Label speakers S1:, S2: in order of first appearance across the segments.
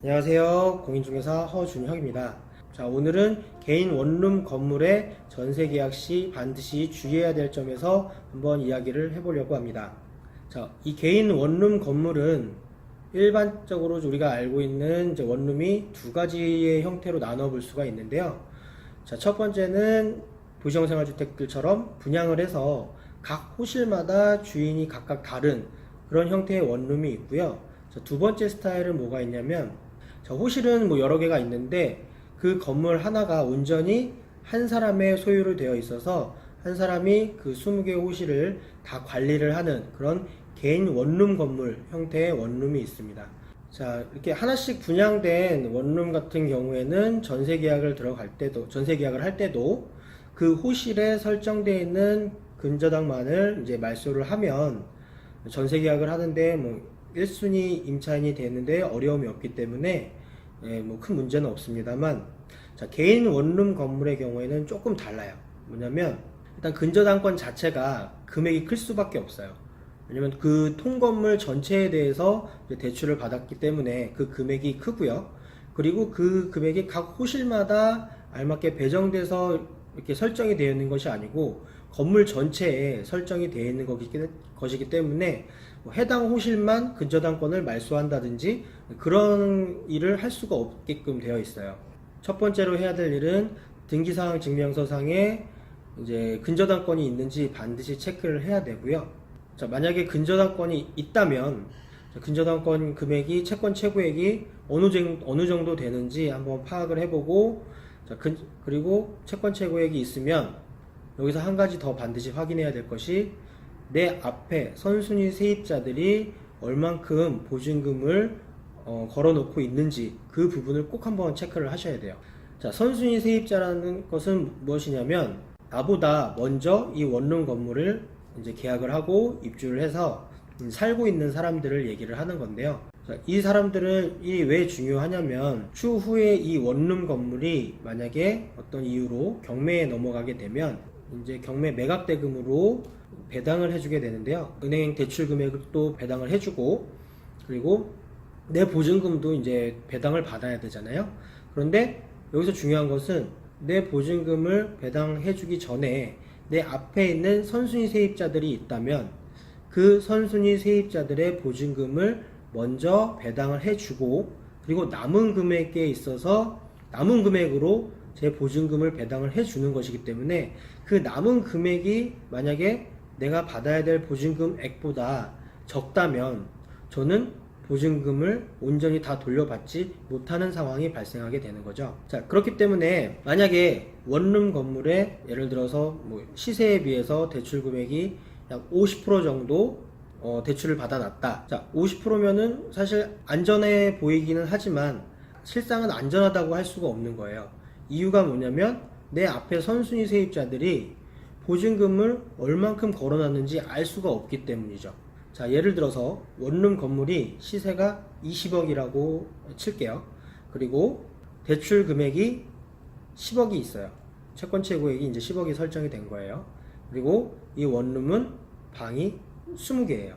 S1: 안녕하세요. 공인중개사 허준혁입니다. 자, 오늘은 개인 원룸 건물의 전세 계약 시 반드시 주의해야 될 점에서 한번 이야기를 해보려고 합니다. 자, 이 개인 원룸 건물은 일반적으로 우리가 알고 있는 이제 원룸이 두 가지의 형태로 나눠 볼 수가 있는데요. 자, 첫 번째는 도시형생활주택들처럼 분양을 해서 각 호실마다 주인이 각각 다른 그런 형태의 원룸이 있고요. 자, 두 번째 스타일은 뭐가 있냐면, 자, 호실은 뭐 여러 개가 있는데 그 건물 하나가 온전히 한 사람의 소유로 되어 있어서 한 사람이 그 20개의 호실을 다 관리를 하는 그런 개인 원룸 건물 형태의 원룸이 있습니다. 자, 이렇게 하나씩 분양된 원룸 같은 경우에는 전세 계약을 할 때도 그 호실에 설정되어 있는 근저당만을 이제 말소를 하면 전세 계약을 하는데 뭐 1순위 임차인이 되는데 어려움이 없기 때문에 뭐 큰 문제는 없습니다만, 자, 개인 원룸 건물의 경우에는 조금 달라요. 뭐냐면 일단 근저당권 자체가 금액이 클 수밖에 없어요. 왜냐면 그 통건물 전체에 대해서 대출을 받았기 때문에 그 금액이 크고요. 그리고 그 금액이 각 호실마다 알맞게 배정돼서 이렇게 설정이 되어 있는 것이 아니고 건물 전체에 설정이 되어 있는 것이기 때문에 뭐 해당 호실만 근저당권을 말소한다든지 그런 일을 할 수가 없게끔 되어 있어요. 첫 번째로 해야 될 일은 등기사항 증명서상에 이제 근저당권이 있는지 반드시 체크를 해야 되고요. 자, 만약에 근저당권이 있다면 근저당권 금액이 채권 최고액이 어느 정도 되는지 한번 파악을 해보고, 자, 그리고 채권 최고액이 있으면 여기서 한 가지 더 반드시 확인해야 될 것이 내 앞에 선순위 세입자들이 얼만큼 보증금을 걸어놓고 있는지 그 부분을 꼭 한번 체크를 하셔야 돼요. 자, 선순위 세입자라는 것은 무엇이냐면 나보다 먼저 이 원룸 건물을 이제 계약을 하고 입주를 해서 살고 있는 사람들을 얘기를 하는 건데요. 자, 이 사람들은 왜 중요하냐면 추후에 이 원룸 건물이 만약에 어떤 이유로 경매에 넘어가게 되면 이제 경매 매각 대금으로 배당을 해주게 되는데요. 은행 대출 금액도 배당을 해주고, 그리고 내 보증금도 이제 배당을 받아야 되잖아요. 그런데 여기서 중요한 것은 내 보증금을 배당해주기 전에 내 앞에 있는 선순위 세입자들이 있다면 그 선순위 세입자들의 보증금을 먼저 배당을 해주고, 그리고 남은 금액에 있어서 남은 금액으로 제 보증금을 배당을 해주는 것이기 때문에 그 남은 금액이 만약에 내가 받아야 될 보증금액보다 적다면 저는 보증금을 온전히 다 돌려받지 못하는 상황이 발생하게 되는 거죠. 자, 그렇기 때문에 만약에 원룸 건물에 예를 들어서 뭐 시세에 비해서 대출 금액이 약 50% 정도 대출을 받아놨다. 자, 50%면은 사실 안전해 보이기는 하지만 실상은 안전하다고 할 수가 없는 거예요. 이유가 뭐냐면 내 앞에 선순위 세입자들이 보증금을 얼만큼 걸어놨는지 알 수가 없기 때문이죠. 자, 예를 들어서 원룸 건물이 시세가 20억이라고 칠게요. 그리고 대출 금액이 10억이 있어요. 채권 최고액이 이제 10억이 설정이 된 거예요. 그리고 이 원룸은 방이 20개예요.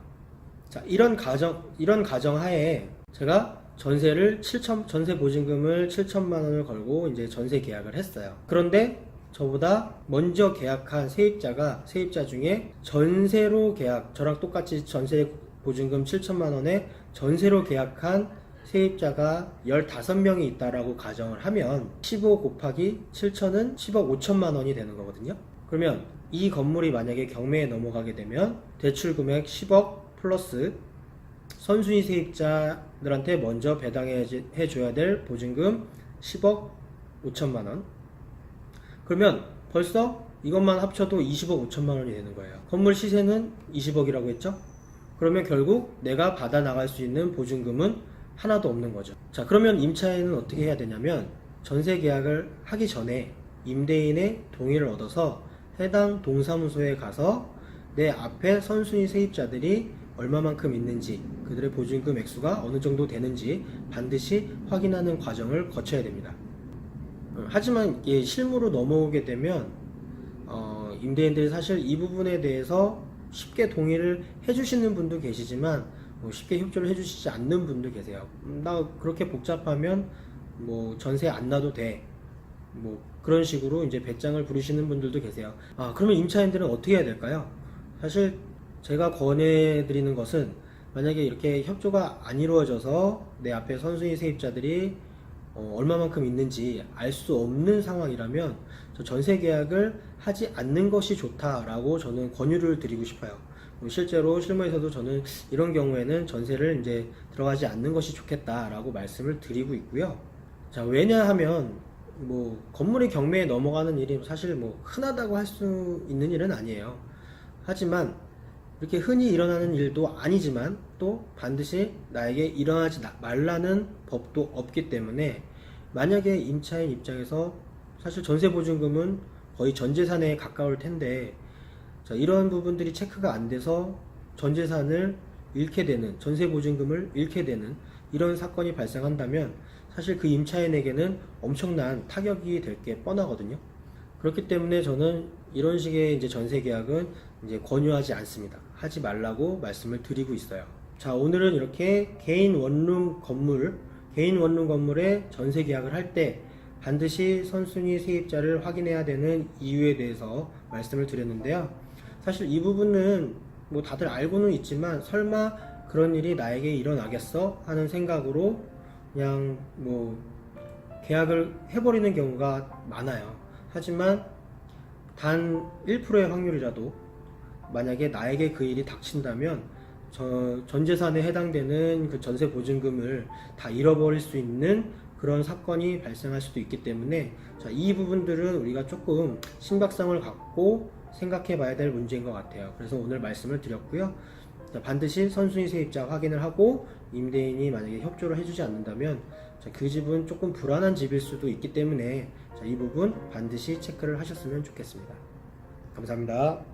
S1: 자, 이런 가정 하에 제가 전세 보증금을 7천만 원을 걸고 이제 전세 계약을 했어요. 그런데 저보다 먼저 계약한 세입자 중에 저랑 똑같이 전세 보증금 7천만 원에 전세로 계약한 세입자가 15명이 있다라고 가정을 하면 15 곱하기 7천은 10억 5천만 원이 되는 거거든요. 그러면 이 건물이 만약에 경매에 넘어가게 되면 대출 금액 10억 플러스 선순위 세입자들한테 먼저 배당해 줘야 될 보증금 10억 5천만 원. 그러면 벌써 이것만 합쳐도 20억 5천만 원이 되는 거예요. 건물 시세는 20억이라고 했죠? 그러면 결국 내가 받아 나갈 수 있는 보증금은 하나도 없는 거죠. 자, 그러면 임차인은 어떻게 해야 되냐면 전세 계약을 하기 전에 임대인의 동의를 얻어서 해당 동사무소에 가서 내 앞에 선순위 세입자들이 얼마만큼 있는지, 그들의 보증금 액수가 어느 정도 되는지 반드시 확인하는 과정을 거쳐야 됩니다. 하지만 이게 실무로 넘어오게 되면 임대인들이 사실 이 부분에 대해서 쉽게 동의를 해주시는 분도 계시지만 쉽게 협조를 해주시지 않는 분도 계세요. 나 그렇게 복잡하면 뭐 전세 안 놔도 돼. 뭐 그런 식으로 이제 배짱을 부리시는 분들도 계세요. 그러면 임차인들은 어떻게 해야 될까요? 사실 제가 권해드리는 것은 만약에 이렇게 협조가 안 이루어져서 내 앞에 선순위 세입자들이 얼마만큼 있는지 알 수 없는 상황이라면 저 전세 계약을 하지 않는 것이 좋다라고 저는 권유를 드리고 싶어요. 실제로 실무에서도 저는 이런 경우에는 전세를 이제 들어가지 않는 것이 좋겠다라고 말씀을 드리고 있고요. 자, 왜냐하면 뭐 건물이 경매에 넘어가는 일이 사실 뭐 흔하다고 할 수 있는 일은 아니에요. 하지만 이렇게 흔히 일어나는 일도 아니지만 또 반드시 나에게 일어나지 말라는 법도 없기 때문에 만약에 임차인 입장에서 사실 전세보증금은 거의 전재산에 가까울 텐데, 자, 이런 부분들이 체크가 안 돼서 전재산을 잃게 되는, 전세보증금을 잃게 되는 이런 사건이 발생한다면 사실 그 임차인에게는 엄청난 타격이 될 게 뻔하거든요. 그렇기 때문에 저는 이런 식의 이제 전세 계약은 이제 권유하지 않습니다. 하지 말라고 말씀을 드리고 있어요. 자, 오늘은 이렇게 개인 원룸 건물에 전세 계약을 할 때 반드시 선순위 세입자를 확인해야 되는 이유에 대해서 말씀을 드렸는데요. 사실 이 부분은 뭐 다들 알고는 있지만 설마 그런 일이 나에게 일어나겠어? 하는 생각으로 그냥 뭐 계약을 해버리는 경우가 많아요. 하지만 단 1%의 확률이라도 만약에 나에게 그 일이 닥친다면 전재산에 해당되는 그 전세 보증금을 다 잃어버릴 수 있는 그런 사건이 발생할 수도 있기 때문에, 자, 이 부분들은 우리가 조금 심각성을 갖고 생각해 봐야 될 문제인 것 같아요. 그래서 오늘 말씀을 드렸고요. 자, 반드시 선순위 세입자 확인을 하고 임대인이 만약에 협조를 해주지 않는다면 그 집은 조금 불안한 집일 수도 있기 때문에 이 부분 반드시 체크를 하셨으면 좋겠습니다. 감사합니다.